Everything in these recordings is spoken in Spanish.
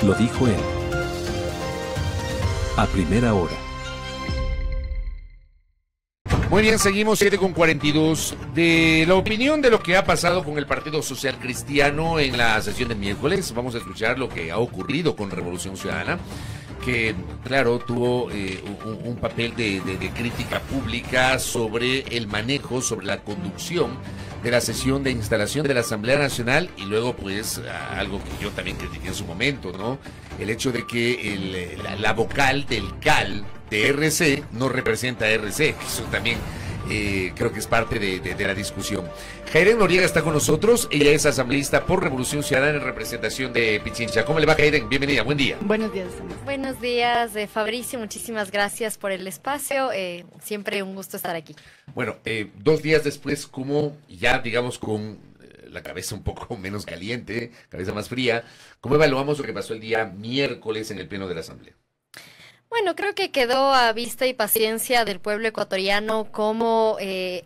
Lo dijo él. A primera hora. Muy bien, seguimos 7:42. De la opinión de lo que ha pasado con el Partido Social Cristiano en la sesión de miércoles, vamos a escuchar lo que ha ocurrido con Revolución Ciudadana, que, claro, tuvo un papel de crítica pública sobre el manejo, sobre la conducción de la sesión de instalación de la Asamblea Nacional y luego, pues, algo que yo también critiqué en su momento, ¿no? El hecho de que la vocal del CAL de RC no representa a RC, que eso también creo que es parte de la discusión. Jairen Noriega está con nosotros, ella es asambleísta por Revolución Ciudadana en representación de Pichincha. ¿Cómo le va, Jairen? Bienvenida, buen día. Buenos días. Buenos días, Fabricio, muchísimas gracias por el espacio, siempre un gusto estar aquí. Bueno, 2 días después, como ya digamos con la cabeza un poco menos caliente, cabeza más fría, ¿cómo evaluamos lo que pasó el día miércoles en el Pleno de la Asamblea? Bueno, creo que quedó a vista y paciencia del pueblo ecuatoriano cómo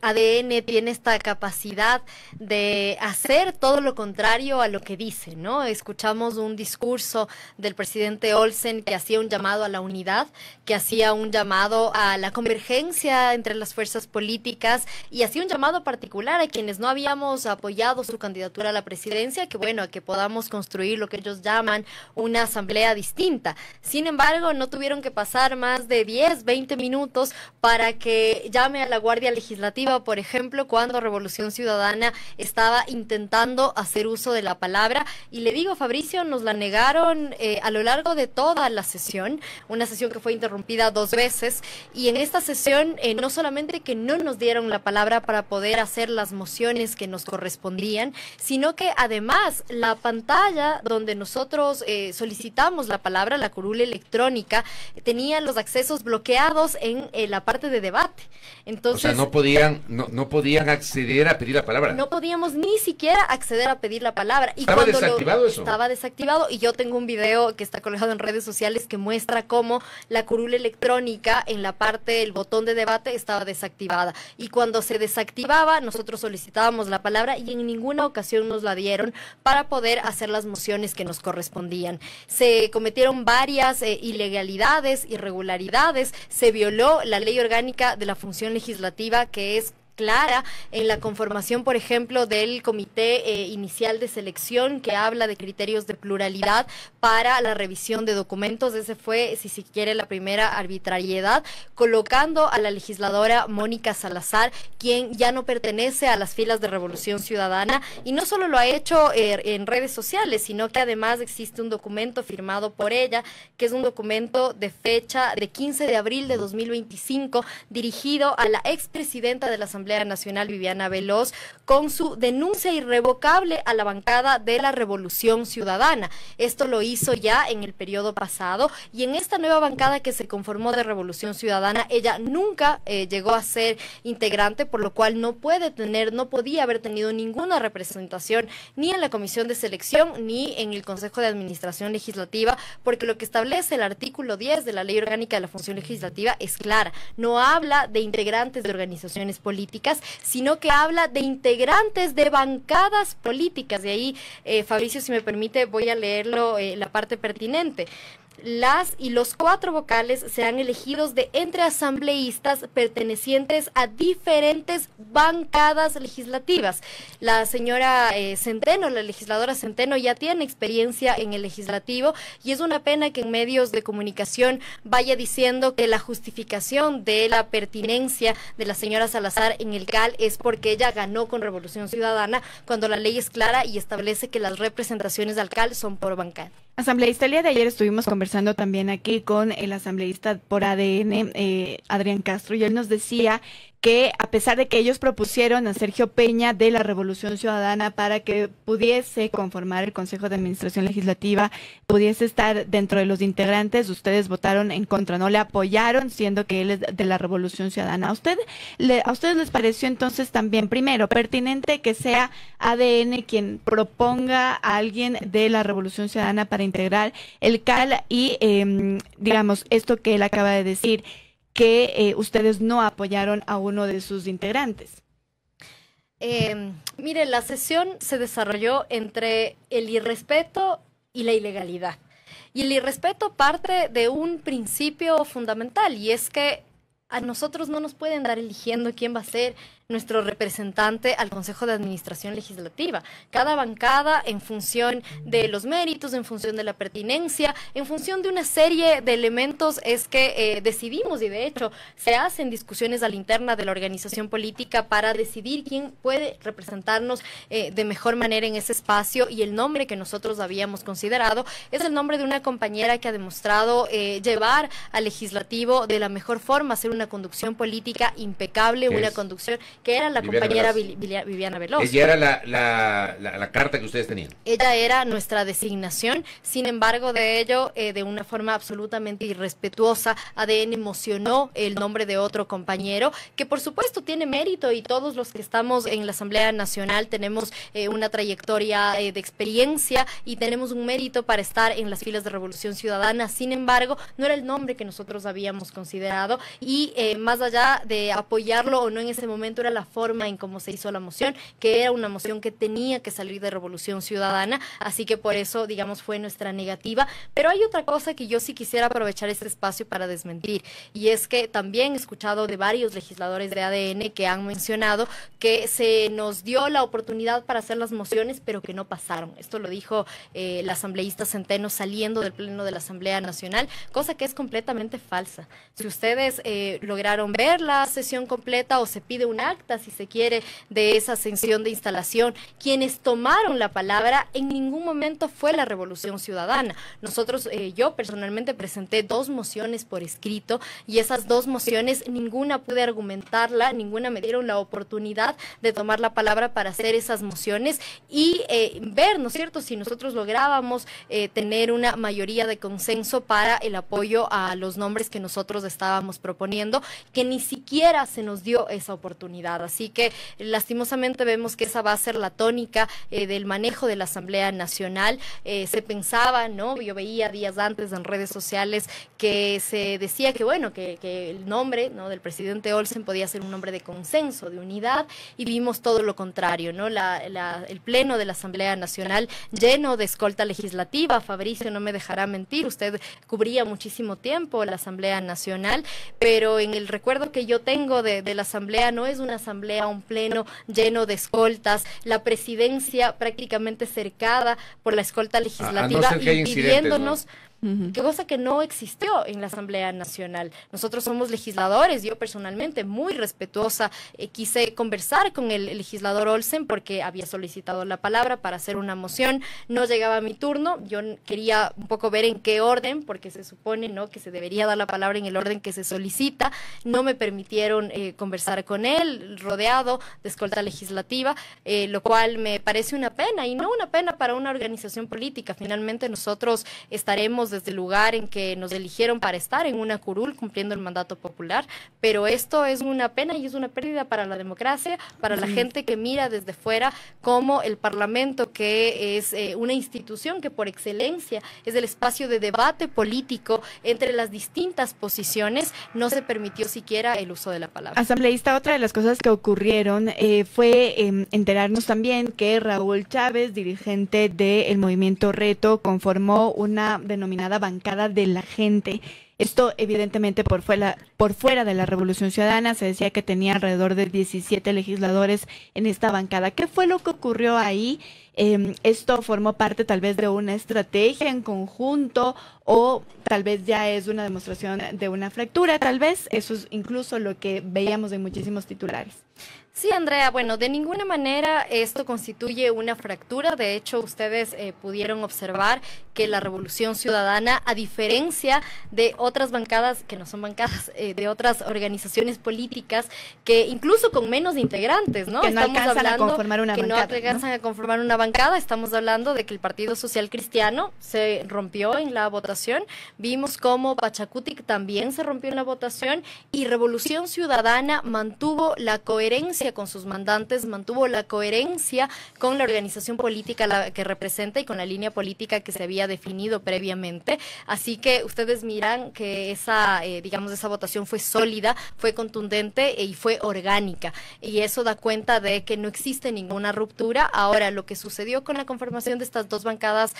ADN tiene esta capacidad de hacer todo lo contrario a lo que dice, ¿no? Escuchamos un discurso del presidente Olsen que hacía un llamado a la unidad, que hacía un llamado a la convergencia entre las fuerzas políticas y hacía un llamado particular a quienes no habíamos apoyado su candidatura a la presidencia, que bueno, que podamos construir lo que ellos llaman una asamblea distinta. Sin embargo, no tuvieron que pasar más de 10, 20 minutos para que llame a la Guardia Legislativa, por ejemplo, cuando Revolución Ciudadana estaba intentando hacer uso de la palabra. Y le digo, Fabricio, nos la negaron a lo largo de toda la sesión, una sesión que fue interrumpida 2 veces, y en esta sesión no solamente que no nos dieron la palabra para poder hacer las mociones que nos correspondían, sino que además la pantalla donde nosotros solicitamos la palabra, la curul electrónica, tenían los accesos bloqueados en la parte de debate. Entonces, o sea, no podían acceder a pedir la palabra. No podíamos ni siquiera acceder a pedir la palabra. Y ¿Estaba cuando desactivado eso? Estaba desactivado, y yo tengo un video que está colgado en redes sociales que muestra cómo la curul electrónica en la parte, el botón de debate estaba desactivada. Y cuando se desactivaba, nosotros solicitábamos la palabra y en ninguna ocasión nos la dieron para poder hacer las mociones que nos correspondían. Se cometieron varias ilegalidades, irregularidades, se violó la ley orgánica de la función legislativa, que es clara en la conformación, por ejemplo, del comité inicial de selección, que habla de criterios de pluralidad para la revisión de documentos. Ese fue, si se quiere, la primera arbitrariedad, colocando a la legisladora Mónica Salazar, quien ya no pertenece a las filas de Revolución Ciudadana, y no solo lo ha hecho en redes sociales, sino que además existe un documento firmado por ella, que es un documento de fecha de 15 de abril de 2025, dirigido a la expresidenta de la Asamblea Nacional, Viviana Veloz, con su denuncia irrevocable a la bancada de la Revolución Ciudadana. Esto lo hizo ya en el periodo pasado, y en esta nueva bancada que se conformó de Revolución Ciudadana, ella nunca llegó a ser integrante, por lo cual no podía haber tenido ninguna representación ni en la Comisión de Selección ni en el Consejo de Administración Legislativa, porque lo que establece el artículo 10 de la Ley Orgánica de la Función Legislativa es clara. No habla de integrantes de organizaciones políticas, sino que habla de integrantes de bancadas políticas. De ahí, Fabricio, si me permite, voy a leerlo, la parte pertinente. Las y los 4 vocales serán elegidos de entre asambleístas pertenecientes a diferentes bancadas legislativas. La señora Centeno, la legisladora Centeno, ya tiene experiencia en el legislativo, y es una pena que en medios de comunicación vaya diciendo que la justificación de la pertinencia de la señora Salazar en el CAL es porque ella ganó con Revolución Ciudadana, cuando la ley es clara y establece que las representaciones al CAL son por bancada. Asambleísta, el día de ayer estuvimos conversando también aquí con el asambleísta por ADN, Adrián Castro, y él nos decía que a pesar de que ellos propusieron a Sergio Peña de la Revolución Ciudadana para que pudiese conformar el Consejo de Administración Legislativa, pudiese estar dentro de los integrantes, ustedes votaron en contra, no le apoyaron, siendo que él es de la Revolución Ciudadana. ¿A ustedes les pareció entonces también, primero, pertinente que sea ADN quien proponga a alguien de la Revolución Ciudadana para integrar el CAL y, digamos, esto que él acaba de decir, que ustedes no apoyaron a uno de sus integrantes? Mire, la sesión se desarrolló entre el irrespeto y la ilegalidad. Y el irrespeto parte de un principio fundamental, y es que a nosotros no nos pueden dar eligiendo quién va a ser nuestro representante al Consejo de Administración Legislativa. Cada bancada, en función de los méritos, en función de la pertinencia, en función de una serie de elementos, es que decidimos, y de hecho se hacen discusiones a la interna de la organización política para decidir quién puede representarnos de mejor manera en ese espacio, y el nombre que nosotros habíamos considerado es el nombre de una compañera que ha demostrado llevar al legislativo de la mejor forma, hacer una conducción política impecable, una conducción que era la compañera Viviana Veloz. Ella era la carta que ustedes tenían. Ella era nuestra designación. Sin embargo, de ello, de una forma absolutamente irrespetuosa, ADN emocionó el nombre de otro compañero, que por supuesto tiene mérito, y todos los que estamos en la Asamblea Nacional tenemos una trayectoria de experiencia y tenemos un mérito para estar en las filas de Revolución Ciudadana. Sin embargo, no era el nombre que nosotros habíamos considerado, y más allá de apoyarlo o no en ese momento, era la forma en cómo se hizo la moción, que era una moción que tenía que salir de Revolución Ciudadana, así que por eso, digamos, fue nuestra negativa. Pero hay otra cosa que yo sí quisiera aprovechar este espacio para desmentir, y es que también he escuchado de varios legisladores de ADN que han mencionado que se nos dio la oportunidad para hacer las mociones, pero que no pasaron. Esto lo dijo la asambleísta Centeno saliendo del Pleno de la Asamblea Nacional, cosa que es completamente falsa. Si ustedes lograron ver la sesión completa, o se pide un acta, si se quiere, de esa sesión de instalación, quienes tomaron la palabra en ningún momento fue la Revolución Ciudadana. Nosotros, yo personalmente presenté 2 mociones por escrito, y esas 2 mociones ninguna pude argumentarla, ninguna me dieron la oportunidad de tomar la palabra para hacer esas mociones y ver, ¿no es cierto?, si nosotros lográbamos tener una mayoría de consenso para el apoyo a los nombres que nosotros estábamos proponiendo, que ni siquiera se nos dio esa oportunidad. Así que lastimosamente vemos que esa va a ser la tónica del manejo de la Asamblea Nacional. Se pensaba, ¿no? Yo veía días antes en redes sociales que se decía que, bueno, que el nombre, ¿no?, del presidente Olsen podía ser un nombre de consenso, de unidad, y vimos todo lo contrario, ¿no? El Pleno de la Asamblea Nacional lleno de escolta legislativa. Fabricio no me dejará mentir, usted cubría muchísimo tiempo la Asamblea Nacional, pero en el recuerdo que yo tengo de la Asamblea, no es una asamblea, un pleno lleno de escoltas, la presidencia prácticamente cercada por la escolta legislativa, no ser impidiéndonos, ¿no? Cosa que no existió en la Asamblea Nacional. Nosotros somos legisladores, yo personalmente muy respetuosa, quise conversar con el legislador Olsen porque había solicitado la palabra para hacer una moción, no llegaba mi turno, yo quería un poco ver en qué orden, porque se supone, ¿no?, que se debería dar la palabra en el orden que se solicita. No me permitieron conversar con él, rodeado de escolta legislativa, lo cual me parece una pena, y no una pena para una organización política. Finalmente nosotros estaremos desde el lugar en que nos eligieron para estar en una curul cumpliendo el mandato popular, pero esto es una pena y es una pérdida para la democracia, para la gente que mira desde fuera como el Parlamento, que es una institución que por excelencia es el espacio de debate político entre las distintas posiciones, no se permitió siquiera el uso de la palabra. Asambleísta, otra de las cosas que ocurrieron fue enterarnos también que Raúl Chávez, dirigente del Movimiento Reto, conformó una denominada bancada de la gente. Esto evidentemente por fuera de la Revolución Ciudadana. Se decía que tenía alrededor de 17 legisladores en esta bancada. ¿Qué fue lo que ocurrió ahí? ¿Esto formó parte tal vez de una estrategia en conjunto, o tal vez ya es una demostración de una fractura? Tal vez eso es incluso lo que veíamos en muchísimos titulares. Sí, Andrea, bueno, de ninguna manera esto constituye una fractura. De hecho, ustedes pudieron observar que la Revolución Ciudadana, a diferencia de otras bancadas, que no son bancadas, de otras organizaciones políticas, que incluso con menos integrantes, ¿no? Que no alcanzan a conformar una bancada. No alcanzan a conformar una bancada. Estamos hablando de que el Partido Social Cristiano se rompió en la votación. Vimos cómo Pachacutic también se rompió en la votación, y Revolución Ciudadana mantuvo la coherencia coherencia con sus mandantes, mantuvo la coherencia con la organización política que representa y con la línea política que se había definido previamente. Así que ustedes miran que esa votación fue sólida, fue contundente y fue orgánica. Y eso da cuenta de que no existe ninguna ruptura. Ahora, lo que sucedió con la conformación de estas dos bancadas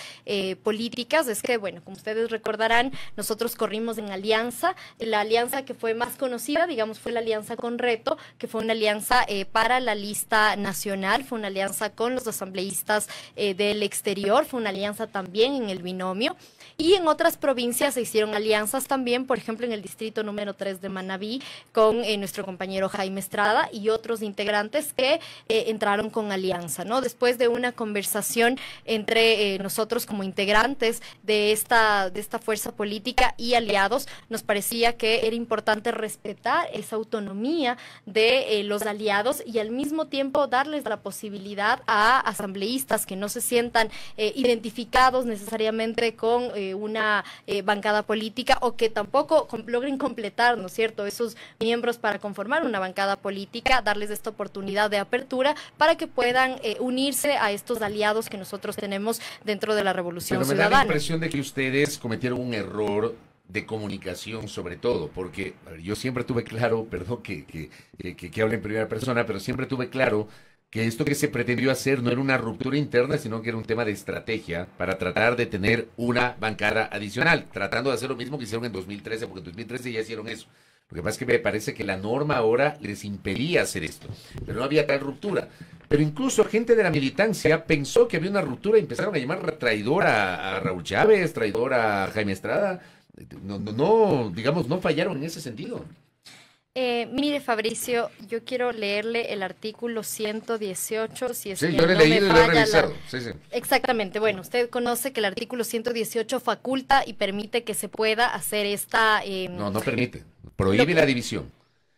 políticas es que, bueno, como ustedes recordarán, nosotros corrimos en alianza. La alianza que fue más conocida, digamos, fue la alianza con Reto, que fue una alianza para la lista nacional, fue una alianza con los asambleístas del exterior, fue una alianza también en el binomio. Y en otras provincias se hicieron alianzas también, por ejemplo, en el distrito número 3 de Manabí, con nuestro compañero Jaime Estrada y otros integrantes que entraron con alianza, ¿no? Después de una conversación entre nosotros como integrantes de esta fuerza política y aliados, nos parecía que era importante respetar esa autonomía de los aliados y al mismo tiempo darles la posibilidad a asambleístas que no se sientan identificados necesariamente con una bancada política o que tampoco logren completar, ¿no es cierto?, esos miembros para conformar una bancada política, darles esta oportunidad de apertura para que puedan unirse a estos aliados que nosotros tenemos dentro de la Revolución Ciudadana. Pero me da la impresión de que ustedes cometieron un error de comunicación sobre todo, porque a ver, yo siempre tuve claro, perdón que hable en primera persona, pero siempre tuve claro que esto que se pretendió hacer no era una ruptura interna, sino que era un tema de estrategia para tratar de tener una bancada adicional, tratando de hacer lo mismo que hicieron en 2013, porque en 2013 ya hicieron eso. Lo que pasa es que me parece que la norma ahora les impedía hacer esto, pero no había tal ruptura. Pero incluso gente de la militancia pensó que había una ruptura y empezaron a llamar traidor a Raúl Chávez, traidor a Jaime Estrada. Digamos, no fallaron en ese sentido. Mire, Fabricio, yo quiero leerle el artículo 118, si es sí, que yo lo he leído y lo he revisado. Sí. Exactamente, bueno, usted conoce que el artículo 118 faculta y permite que se pueda hacer esta... No permite, prohíbe la división.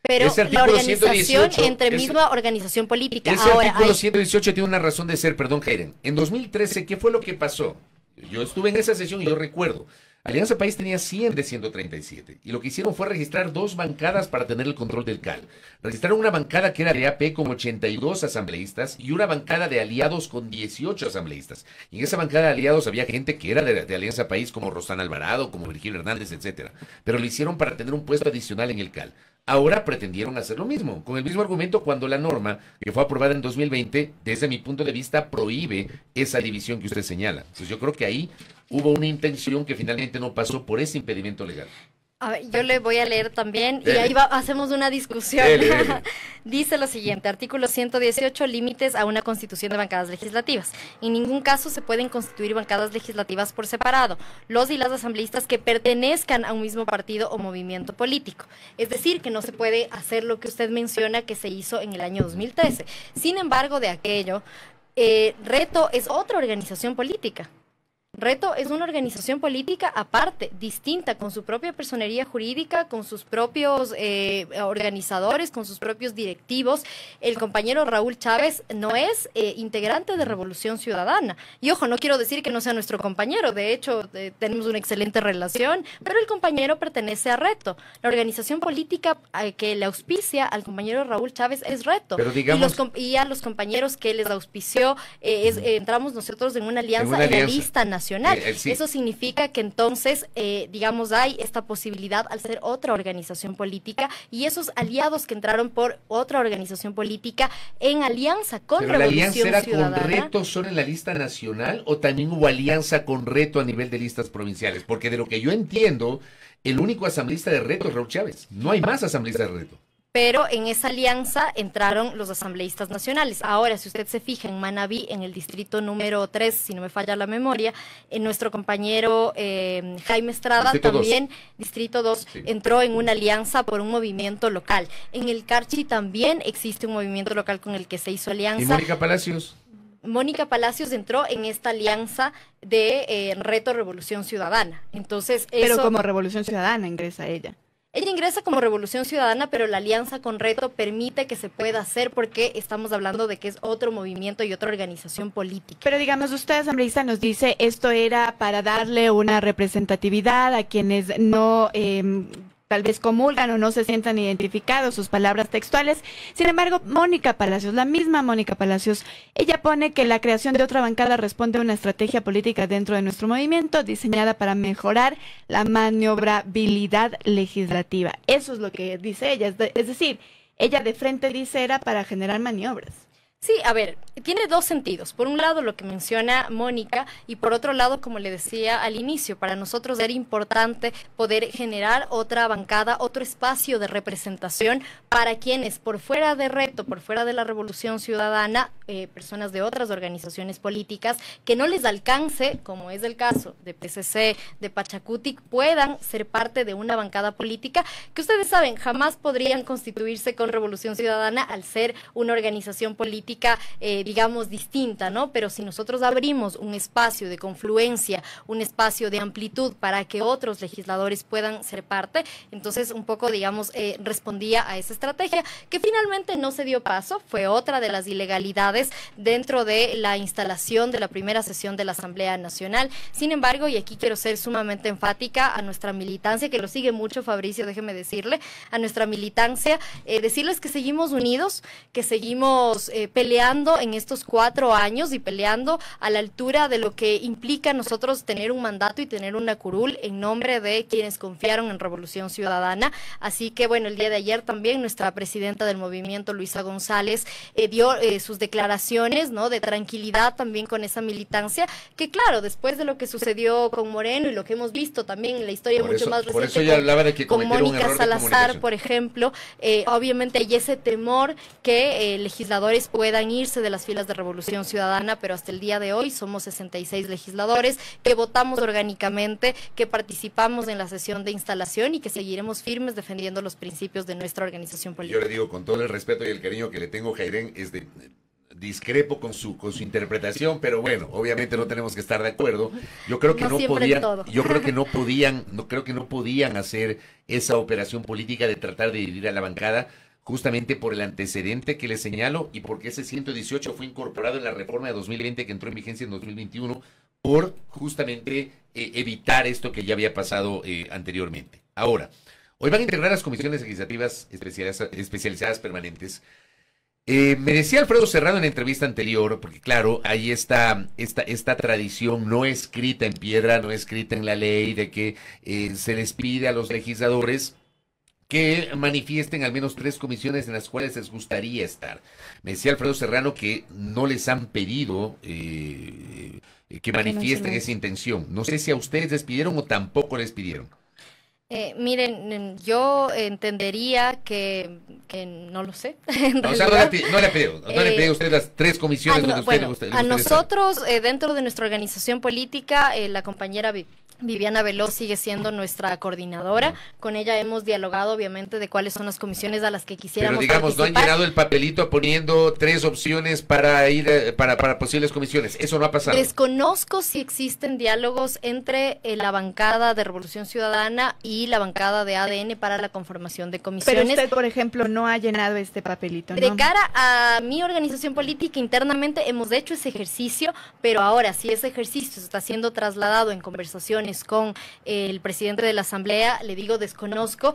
Pero la organización 118, entre misma organización política. Ese artículo 118 tiene una razón de ser, perdón, Jairen. En 2013, ¿qué fue lo que pasó? Yo estuve en esa sesión y yo recuerdo. Alianza País tenía 100 de 137 y lo que hicieron fue registrar dos bancadas para tener el control del CAL. Registraron una bancada que era de AP con 82 asambleístas y una bancada de aliados con 18 asambleístas. Y en esa bancada de aliados había gente que era de Alianza País como Rosana Alvarado, como Virgilio Hernández, etcétera. Pero lo hicieron para tener un puesto adicional en el CAL. Ahora pretendieron hacer lo mismo, con el mismo argumento cuando la norma, que fue aprobada en 2020, desde mi punto de vista, prohíbe esa división que usted señala. Entonces yo creo que ahí hubo una intención que finalmente no pasó por ese impedimento legal. A ver, yo le voy a leer también y ahí hacemos una discusión. Dice lo siguiente, artículo 118, límites a una constitución de bancadas legislativas. En ningún caso se pueden constituir bancadas legislativas por separado, los y las asambleístas que pertenezcan a un mismo partido o movimiento político. Es decir, que no se puede hacer lo que usted menciona que se hizo en el año 2013. Sin embargo, de aquello, Reto es otra organización política. Reto es una organización política aparte, distinta, con su propia personería jurídica, con sus propios organizadores, con sus propios directivos. El compañero Raúl Chávez no es integrante de Revolución Ciudadana. Y ojo, no quiero decir que no sea nuestro compañero, de hecho tenemos una excelente relación, pero el compañero pertenece a Reto. La organización política que le auspicia al compañero Raúl Chávez es Reto. Pero digamos, y a los compañeros que les auspició, entramos nosotros en una alianza en la lista nacional. Sí. Eso significa que entonces, digamos, hay esta posibilidad al ser otra organización política y esos aliados que entraron por otra organización política en alianza con ¿pero Revolución Ciudadana. ¿La alianza era con Reto solo en la lista nacional o también hubo alianza con Reto a nivel de listas provinciales? Porque de lo que yo entiendo, el único asambleísta de Reto es Raúl Chávez. No hay más asambleístas de Reto. Pero en esa alianza entraron los asambleístas nacionales. Ahora, si usted se fija en Manabí, en el distrito número 3, si no me falla la memoria, nuestro compañero Jaime Estrada, también, distrito 2, sí, entró en una alianza por un movimiento local. En el Carchi también existe un movimiento local con el que se hizo alianza. ¿Y Mónica Palacios? Mónica Palacios entró en esta alianza de Reto Revolución Ciudadana. Entonces, pero como Revolución Ciudadana ingresa ella. Ella ingresa como Revolución Ciudadana, pero la alianza con Reto permite que se pueda hacer porque estamos hablando de que es otro movimiento y otra organización política. Pero digamos, usted, asambleísta, nos dice esto era para darle una representatividad a quienes no tal vez comulgan o no se sientan identificados, sus palabras textuales. Sin embargo, Mónica Palacios, la misma Mónica Palacios, ella pone que la creación de otra bancada responde a una estrategia política dentro de nuestro movimiento diseñada para mejorar la maniobrabilidad legislativa. Eso es lo que dice ella, es decir, ella de frente dice era para generar maniobras. Sí, a ver, tiene dos sentidos. Por un lado, lo que menciona Mónica, y por otro lado, como le decía al inicio, para nosotros era importante poder generar otra bancada, otro espacio de representación para quienes, por fuera de Reto, por fuera de la Revolución Ciudadana, personas de otras organizaciones políticas, que no les alcance, como es el caso de PCC, de Pachacutic, puedan ser parte de una bancada política que ustedes saben, jamás podrían constituirse con Revolución Ciudadana al ser una organización política digamos, distinta, ¿no? Pero si nosotros abrimos un espacio de confluencia, un espacio de amplitud para que otros legisladores puedan ser parte, entonces un poco, digamos, respondía a esa estrategia que finalmente no se dio paso, fue otra de las ilegalidades dentro de la instalación de la primera sesión de la Asamblea Nacional. Sin embargo, y aquí quiero ser sumamente enfática a nuestra militancia, que lo sigue mucho Fabricio, déjeme decirle, a nuestra militancia, decirles que seguimos unidos, que seguimos peleando en estos 4 años y peleando a la altura de lo que implica nosotros tener un mandato y tener una curul en nombre de quienes confiaron en Revolución Ciudadana. Así que bueno, el día de ayer también nuestra presidenta del movimiento, Luisa González, dio sus declaraciones, ¿no?, de tranquilidad también con esa militancia, que claro, después de lo que sucedió con Moreno y lo que hemos visto también en la historia mucho más reciente, por eso ella hablaba de que con Mónica Salazar, por ejemplo, obviamente hay ese temor que legisladores puedan irse de las filas de Revolución Ciudadana, pero hasta el día de hoy somos 66 legisladores que votamos orgánicamente, que participamos en la sesión de instalación y que seguiremos firmes defendiendo los principios de nuestra organización política. Yo le digo, con todo el respeto y el cariño que le tengo, Jairén, discrepo con su interpretación, pero bueno, obviamente no tenemos que estar de acuerdo. Yo creo que no podían hacer esa operación política de tratar de dividir a la bancada, justamente por el antecedente que le señalo y porque ese 118 fue incorporado en la reforma de 2020 que entró en vigencia en 2021 por justamente evitar esto que ya había pasado anteriormente. Ahora, hoy van a integrar las comisiones legislativas especializadas permanentes. Me decía Alfredo Serrano en la entrevista anterior, porque claro, hay esta tradición no escrita en piedra, no escrita en la ley, de que se les pide a los legisladores que manifiesten al menos 3 comisiones en las cuales les gustaría estar. Me decía Alfredo Serrano que no les han pedido que manifiesten esa intención. No sé si a ustedes les pidieron o tampoco les pidieron. Miren, yo entendería que no lo sé. No, o sea, no le pidió a usted las 3 comisiones donde usted le gustaría. A nosotros, dentro de nuestra organización política, la compañera Viviana Veloz sigue siendo nuestra coordinadora. Con ella hemos dialogado, obviamente, de cuáles son las comisiones a las que quisiéramos participar. Pero digamos, no han llenado el papelito poniendo 3 opciones para ir para posibles comisiones. Eso no ha pasado. Desconozco si existen diálogos entre la bancada de Revolución Ciudadana y la bancada de ADN para la conformación de comisiones. Pero usted, por ejemplo, no ha llenado este papelito, ¿no? De cara a mi organización política, internamente hemos hecho ese ejercicio, pero ahora, si ese ejercicio se está siendo trasladado en conversaciones con el presidente de la Asamblea, le digo, desconozco.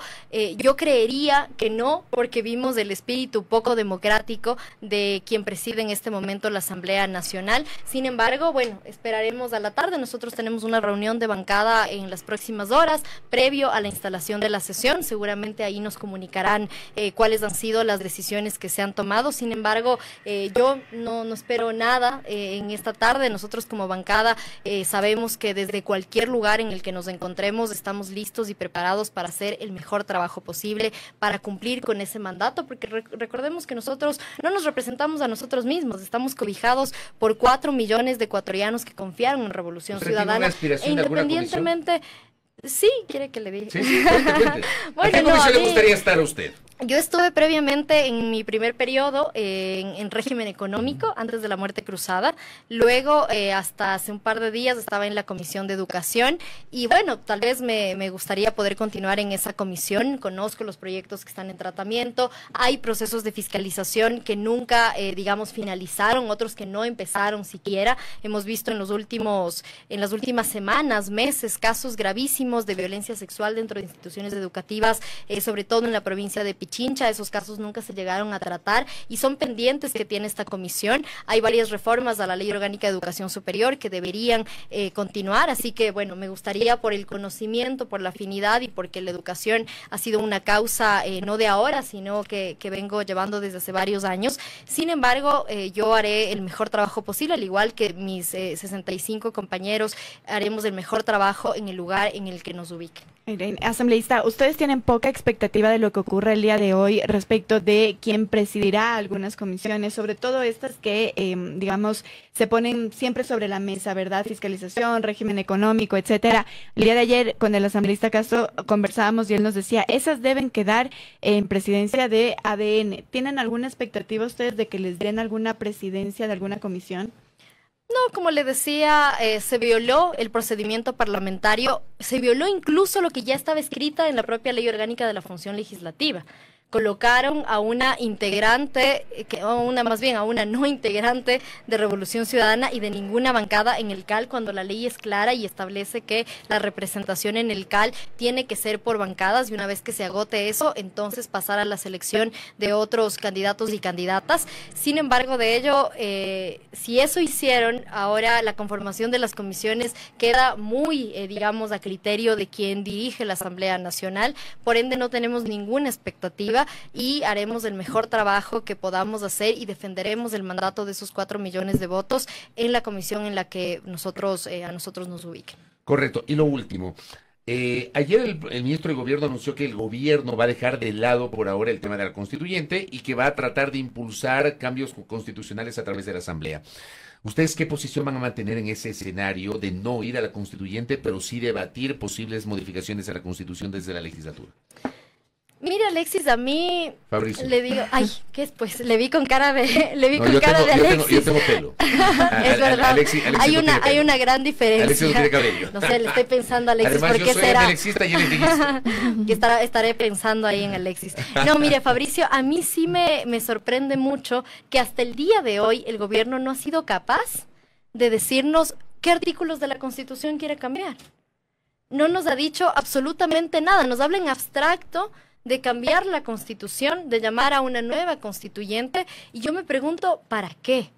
Yo creería que no, porque vimos el espíritu poco democrático de quien preside en este momento la Asamblea Nacional. Sin embargo, bueno, esperaremos a la tarde. Nosotros tenemos una reunión de bancada en las próximas horas, previo a la instalación de la sesión. Seguramente ahí nos comunicarán cuáles han sido las decisiones que se han tomado. Sin embargo, yo no espero nada en esta tarde. Nosotros como bancada sabemos que desde cualquier lugar en el que nos encontremos estamos listos y preparados para hacer el mejor trabajo posible, para cumplir con ese mandato, porque recordemos que nosotros no nos representamos a nosotros mismos, estamos cobijados por 4 millones de ecuatorianos que confiaron en Revolución Ciudadana, e independientemente. Sí, quiere que le diga. Sí, cuente. Bueno, ¿a qué comisión le gustaría estar a usted? Yo estuve previamente en mi primer periodo en régimen económico antes de la muerte cruzada. Luego, hasta hace un par de días, estaba en la Comisión de Educación. Y bueno, tal vez me gustaría poder continuar en esa comisión. Conozco los proyectos que están en tratamiento. Hay procesos de fiscalización que nunca, digamos, finalizaron, otros que no empezaron siquiera. Hemos visto en las últimas semanas, meses, casos gravísimos de violencia sexual dentro de instituciones educativas, sobre todo en la provincia de Pichincha. Esos casos nunca se llegaron a tratar y son pendientes que tiene esta comisión. Hay varias reformas a la Ley Orgánica de Educación Superior que deberían continuar, así que bueno, me gustaría, por el conocimiento, por la afinidad y porque la educación ha sido una causa no de ahora, sino que vengo llevando desde hace varios años. Sin embargo, yo haré el mejor trabajo posible, al igual que mis 65 compañeros, haremos el mejor trabajo en el lugar en el que nos ubiquen. Miren, asambleísta, ustedes tienen poca expectativa de lo que ocurre el día de hoy respecto de quién presidirá algunas comisiones, sobre todo estas que, digamos, se ponen siempre sobre la mesa, ¿verdad? Fiscalización, régimen económico, etcétera. El día de ayer con el asambleísta Castro conversábamos y él nos decía, esas deben quedar en presidencia de ADN. ¿Tienen alguna expectativa ustedes de que les den alguna presidencia de alguna comisión? No, como le decía, se violó el procedimiento parlamentario, se violó incluso lo que ya estaba escrita en la propia Ley Orgánica de la Función Legislativa. Colocaron a una integrante, a una no integrante de Revolución Ciudadana y de ninguna bancada en el CAL, cuando la ley es clara y establece que la representación en el CAL tiene que ser por bancadas, y una vez que se agote eso, entonces pasar a la selección de otros candidatos y candidatas. Sin embargo, de ello, si eso hicieron, ahora la conformación de las comisiones queda muy, digamos, a criterio de quien dirige la Asamblea Nacional. Por ende, no tenemos ninguna expectativa y haremos el mejor trabajo que podamos hacer y defenderemos el mandato de esos 4 millones de votos en la comisión en la que a nosotros nos ubiquen. Correcto. Y lo último, ayer el ministro de Gobierno anunció que el gobierno va a dejar de lado por ahora el tema de la constituyente y que va a tratar de impulsar cambios constitucionales a través de la Asamblea. ¿Ustedes qué posición van a mantener en ese escenario de no ir a la constituyente, pero sí debatir posibles modificaciones a la Constitución desde la legislatura? Mira, Alexis, a mí Fabricio. le digo, ay, ¿qué es? Pues le vi con cara de Alexis. Yo tengo pelo. Es verdad. Alexis hay una gran diferencia. Alexis no tiene cabello. No sé, le estoy pensando a Alexis. Además, ¿por qué yo soy será? alexista y él es liguista. Que estaré pensando ahí en Alexis. No, mire, Fabricio, a mí sí me sorprende mucho que hasta el día de hoy el gobierno no ha sido capaz de decirnos qué artículos de la Constitución quiere cambiar. No nos ha dicho absolutamente nada, nos habla en abstracto de cambiar la Constitución, de llamar a una nueva constituyente, y yo me pregunto, ¿para qué?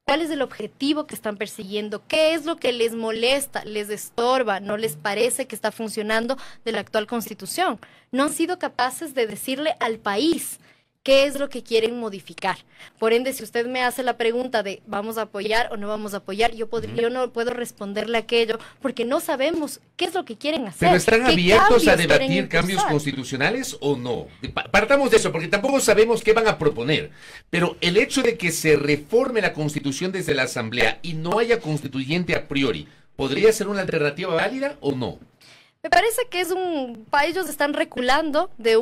¿Cuál es el objetivo que están persiguiendo? ¿Qué es lo que les molesta, les estorba, no les parece que está funcionando de la actual Constitución? No han sido capaces de decirle al país qué es lo que quieren modificar. Por ende, si usted me hace la pregunta de ¿vamos a apoyar o no vamos a apoyar? Yo no puedo responderle aquello porque no sabemos qué es lo que quieren hacer. ¿Pero están abiertos a debatir cambios constitucionales o no? Partamos de eso, porque tampoco sabemos qué van a proponer. Pero el hecho de que se reforme la Constitución desde la Asamblea y no haya constituyente a priori, ¿podría ser una alternativa válida o no? Me parece que ellos están reculando de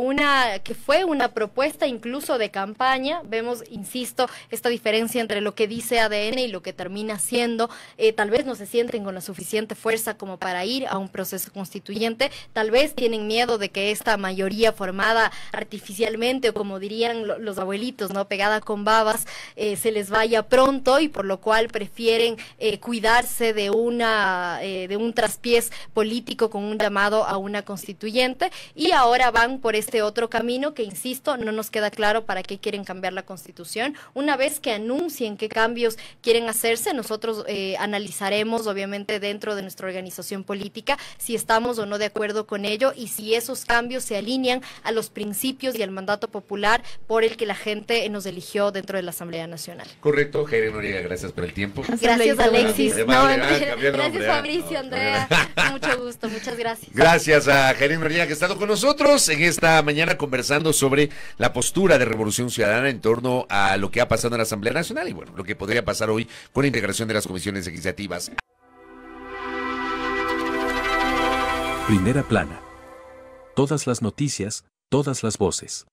que fue una propuesta incluso de campaña. Vemos, insisto, esta diferencia entre lo que dice ADN y lo que termina siendo. Tal vez no se sienten con la suficiente fuerza como para ir a un proceso constituyente. Tal vez tienen miedo de que esta mayoría formada artificialmente, o como dirían los abuelitos, ¿no?, pegada con babas, se les vaya pronto, y por lo cual prefieren cuidarse de un traspiés político con un llamado a una constituyente, y ahora van por este otro camino que, insisto, no nos queda claro para qué quieren cambiar la Constitución. Una vez que anuncien qué cambios quieren hacerse, nosotros analizaremos, obviamente, dentro de nuestra organización política, si estamos o no de acuerdo con ello y si esos cambios se alinean a los principios y al mandato popular por el que la gente nos eligió dentro de la Asamblea Nacional. Correcto, Jaime Noriega, gracias por el tiempo. Gracias, Alexis. Gracias, Fabricio, Andrea. Mucho gusto, muchas gracias. Gracias a Jaime Noriega, que ha estado con nosotros en esta mañana conversando sobre la postura de Revolución Ciudadana en torno a lo que ha pasado en la Asamblea Nacional y, bueno, lo que podría pasar hoy con la integración de las comisiones legislativas. Primera plana. Todas las noticias, todas las voces.